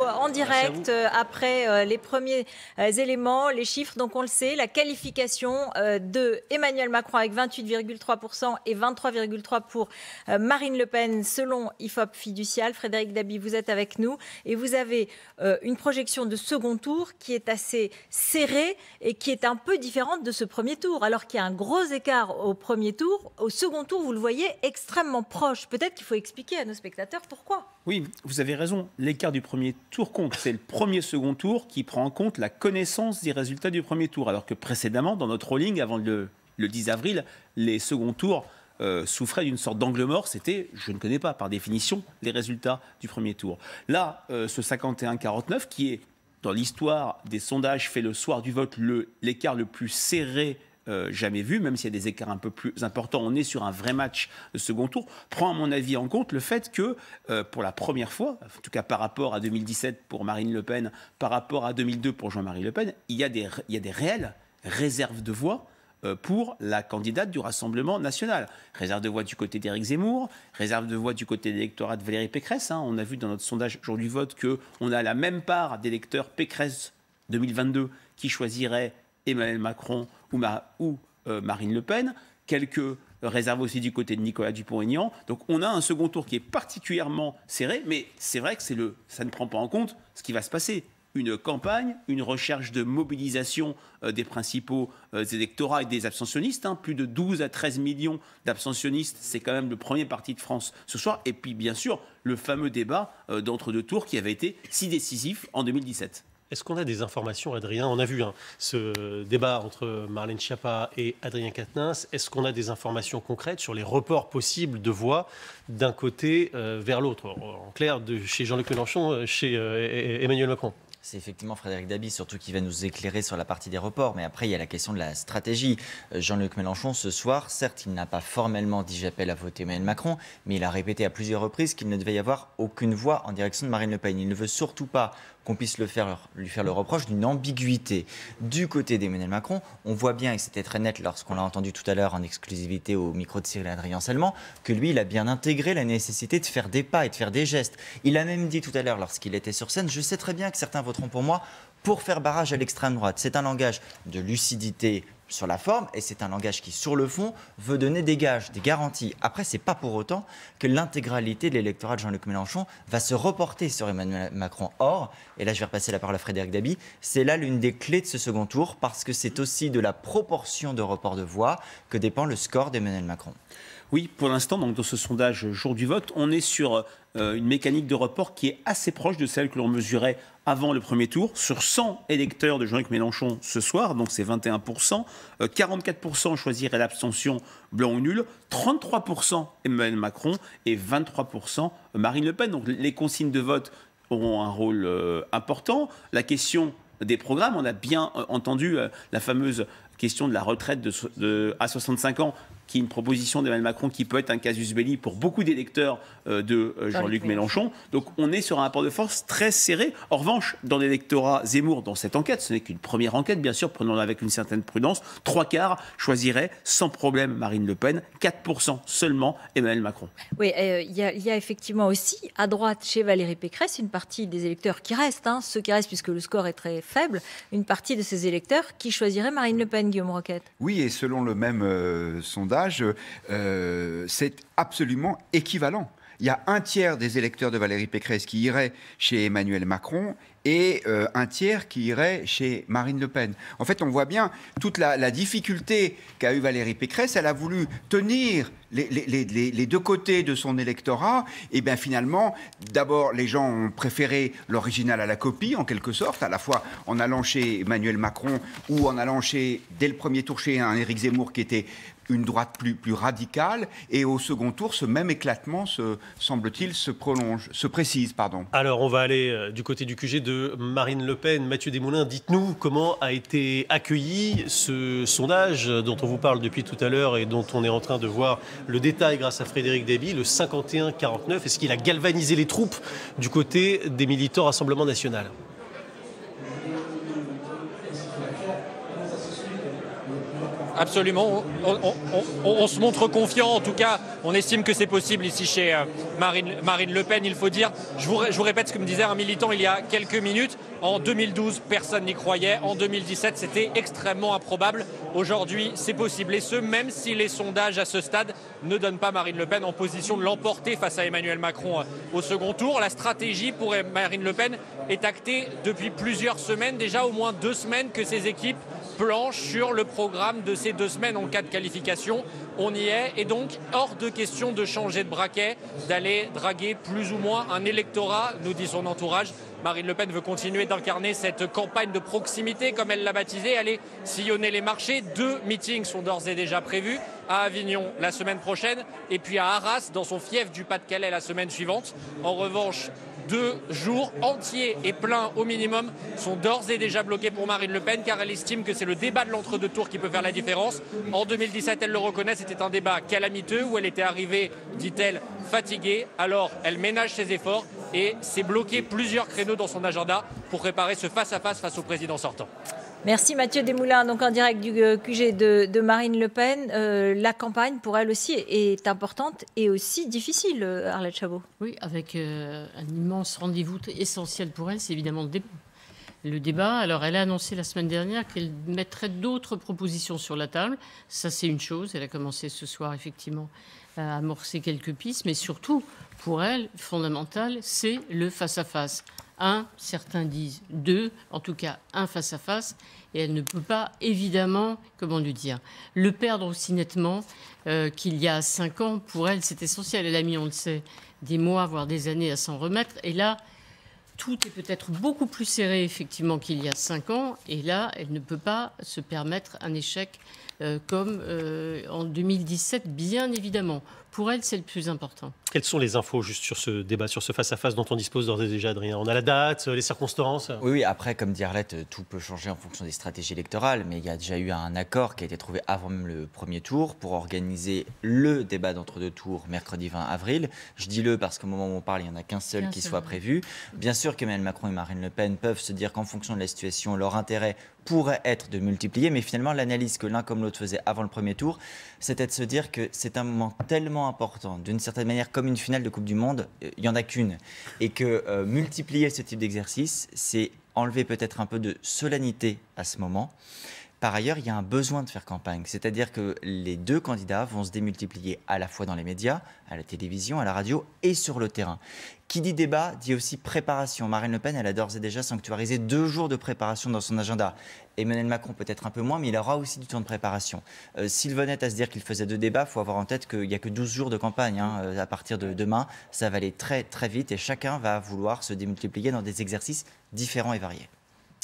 en direct après les premiers éléments, les chiffres. Donc on le sait, la qualification de Emmanuel Macron avec 28,3% et 23,3% pour Marine Le Pen selon IFOP Fiducial. Frédéric Dabi, vous êtes avec nous et vous avez une projection de second tour qui est assez serrée et qui est un peu différente de ce premier tour. Alors qu'il y a un gros écart au premier tour, au second tour, vous le voyez extrêmement proche. Peut-être qu'il faut expliquer à nos spectateurs pourquoi. Oui, vous avez raison. L'écart du premier tour compte. C'est le premier second tour qui prend en compte la connaissance des résultats du premier tour. Alors que précédemment, dans notre rolling, avant le 10 avril, les seconds tours souffraient d'une sorte d'angle mort. C'était, je ne connais pas par définition, les résultats du premier tour. Là, ce 51-49 qui est, dans l'histoire des sondages fait le soir du vote, l'écart le plus serré jamais vu, même s'il y a des écarts un peu plus importants, on est sur un vrai match de second tour, prend à mon avis en compte le fait que pour la première fois, en tout cas par rapport à 2017 pour Marine Le Pen, par rapport à 2002 pour Jean-Marie Le Pen, il y a des réelles réserves de voix pour la candidate du Rassemblement national. Réserve de voix du côté d'Éric Zemmour, réserve de voix du côté de l'électorat de Valérie Pécresse. On a vu dans notre sondage jour du vote qu'on a la même part d'électeurs Pécresse 2022 qui choisiraient Emmanuel Macron ou Marine Le Pen, quelques réserves aussi du côté de Nicolas Dupont-Aignan. Donc on a un second tour qui est particulièrement serré, mais c'est vrai que ça ne prend pas en compte ce qui va se passer. Une campagne, une recherche de mobilisation des principaux électorats et des abstentionnistes. Plus de 12 à 13 millions d'abstentionnistes, c'est quand même le premier parti de France ce soir. Et puis bien sûr, le fameux débat d'entre-deux tours qui avait été si décisif en 2017. Est-ce qu'on a des informations, Adrien? On a vu ce débat entre Marlène Schiappa et Adrien Quatennens. Est-ce qu'on a des informations concrètes sur les reports possibles de voix d'un côté vers l'autre? En clair, chez Jean-Luc Mélenchon, chez Emmanuel Macron. C'est effectivement Frédéric Dabi, surtout qui va nous éclairer sur la partie des reports. Mais après, il y a la question de la stratégie. Jean-Luc Mélenchon, ce soir, certes, il n'a pas formellement dit j'appelle à voter Emmanuel Macron, mais il a répété à plusieurs reprises qu'il ne devait y avoir aucune voix en direction de Marine Le Pen. Il ne veut surtout pas qu'on puisse lui faire le reproche d'une ambiguïté. Du côté d'Emmanuel Macron, on voit bien, et c'était très net lorsqu'on l'a entendu tout à l'heure en exclusivité au micro de Cyril Adrien Sallemand, que lui, il a bien intégré la nécessité de faire des pas et de faire des gestes. Il a même dit tout à l'heure, lorsqu'il était sur scène, je sais très bien que certains voteront pour moi pour faire barrage à l'extrême droite. C'est un langage de lucidité sur la forme, et c'est un langage qui, sur le fond, veut donner des gages, des garanties. Après, c'est pas pour autant que l'intégralité de l'électorat de Jean-Luc Mélenchon va se reporter sur Emmanuel Macron. Or, et là je vais repasser la parole à Frédéric Dabi, c'est là l'une des clés de ce second tour, parce que c'est aussi de la proportion de report de voix que dépend le score d'Emmanuel Macron. Oui, pour l'instant, donc dans ce sondage jour du vote, on est sur une mécanique de report qui est assez proche de celle que l'on mesurait avant le premier tour. Sur 100 électeurs de Jean-Luc Mélenchon ce soir, donc c'est 21%, 44% choisiraient l'abstention blanc ou nul, 33% Emmanuel Macron et 23% Marine Le Pen. Donc les consignes de vote auront un rôle important. La question des programmes, on a bien entendu la fameuse question de la retraite à 65 ans, qui est une proposition d'Emmanuel Macron qui peut être un casus belli pour beaucoup d'électeurs de Jean-Luc Mélenchon. Donc on est sur un rapport de force très serré. En revanche, dans l'électorat Zemmour, dans cette enquête, ce n'est qu'une première enquête, bien sûr, prenons-la avec une certaine prudence, 3/4 choisiraient sans problème Marine Le Pen, 4% seulement Emmanuel Macron. Oui, il y a effectivement aussi, à droite, chez Valérie Pécresse, une partie des électeurs qui restent, ceux qui restent puisque le score est très faible, une partie de ces électeurs qui choisiraient Marine Le Pen, Guillaume Roquette. Oui, et selon le même sondage, c'est absolument équivalent. Il y a un tiers des électeurs de Valérie Pécresse qui iraient chez Emmanuel Macron et un tiers qui irait chez Marine Le Pen. En fait, on voit bien toute la difficulté qu'a eu Valérie Pécresse. Elle a voulu tenir les deux côtés de son électorat. Et bien finalement, d'abord, les gens ont préféré l'original à la copie, en quelque sorte, à la fois en allant chez Emmanuel Macron ou en allant dès le premier tour chez un Éric Zemmour qui était une droite plus radicale, et au second tour, ce même éclatement, semble-t-il, se précise. Alors, on va aller du côté du QG de Marine Le Pen. Mathieu Desmoulins, dites-nous comment a été accueilli ce sondage dont on vous parle depuis tout à l'heure et dont on est en train de voir le détail grâce à Frédéric Dabi, le 51-49. Est-ce qu'il a galvanisé les troupes du côté des militants Rassemblement National ? absolument. On se montre confiant. En tout cas, on estime que c'est possible ici chez Marine Le Pen. Il faut dire, je vous répète ce que me disait un militant il y a quelques minutes. En 2012, personne n'y croyait. En 2017, c'était extrêmement improbable. Aujourd'hui, c'est possible. Et ce, même si les sondages à ce stade ne donnent pas Marine Le Pen en position de l'emporter face à Emmanuel Macron au second tour. La stratégie pour Marine Le Pen est actée depuis plusieurs semaines, déjà au moins 2 semaines que ses équipes planchent sur le programme de ces 2 semaines en cas de qualification. On y est, et donc hors de question de changer de braquet, d'aller draguer plus ou moins un électorat, nous dit son entourage. Marine Le Pen veut continuer d'incarner cette campagne de proximité, comme elle l'a baptisée, aller sillonner les marchés. 2 meetings sont d'ores et déjà prévus, à Avignon la semaine prochaine, et puis à Arras, dans son fief du Pas-de-Calais, la semaine suivante. En revanche, 2 jours entiers et pleins au minimum sont d'ores et déjà bloqués pour Marine Le Pen, car elle estime que c'est le débat de l'entre-deux tours qui peut faire la différence. En 2017, elle le reconnaît, c'était un débat calamiteux où elle était arrivée, dit-elle, fatiguée. Alors elle ménage ses efforts et s'est bloqué plusieurs créneaux dans son agenda pour préparer ce face-à-face face au président sortant. Merci Mathieu Desmoulins, donc en direct du QG de Marine Le Pen. La campagne pour elle aussi est importante et aussi difficile, Arlette Chabot. Oui, avec un immense rendez-vous essentiel pour elle, c'est évidemment le débat. Alors, elle a annoncé la semaine dernière qu'elle mettrait d'autres propositions sur la table. Ça, c'est une chose. Elle a commencé ce soir, effectivement, à amorcer quelques pistes. Mais surtout, pour elle, fondamental, c'est le face-à-face. Certains disent 2, en tout cas un face-à-face, et elle ne peut pas, évidemment, comment lui dire, le perdre aussi nettement qu'il y a 5 ans. Pour elle, c'est essentiel. Elle a mis, on le sait, des mois, voire des années à s'en remettre, et là, tout est peut-être beaucoup plus serré, effectivement, qu'il y a 5 ans, et là, elle ne peut pas se permettre un échec comme en 2017, bien évidemment. Pour elle, c'est le plus important. Quelles sont les infos juste sur ce débat, sur ce face-à-face dont on dispose d'ores et déjà, Adrien? On a la date, les circonstances? Oui, après, comme dit Arlette, tout peut changer en fonction des stratégies électorales, mais il y a déjà eu un accord qui a été trouvé avant même le premier tour pour organiser le débat d'entre-deux tours mercredi 20 avril. Je dis le parce qu'au moment où on parle, il n'y en a qu'un seul qui soit prévu. Bien sûr qu'Emmanuel Macron et Marine Le Pen peuvent se dire qu'en fonction de la situation, leur intérêt pourrait être de multiplier, mais finalement, l'analyse que l'un comme l'autre faisait avant le premier tour, c'était de se dire que c'est un moment tellement important, d'une certaine manière comme une finale de Coupe du Monde, il n'y en a qu'une, et que multiplier ce type d'exercice, c'est enlever peut-être un peu de solennité à ce moment. Par ailleurs, il y a un besoin de faire campagne, c'est-à-dire que les 2 candidats vont se démultiplier à la fois dans les médias, à la télévision, à la radio et sur le terrain. Qui dit débat dit aussi préparation. Marine Le Pen, elle a d'ores et déjà sanctuarisé 2 jours de préparation dans son agenda. Emmanuel Macron peut-être un peu moins, mais il aura aussi du temps de préparation. S'il venait à se dire qu'il faisait 2 débats, il faut avoir en tête qu'il n'y a que 12 jours de campagne. À partir de demain, ça va aller très très vite et chacun va vouloir se démultiplier dans des exercices différents et variés.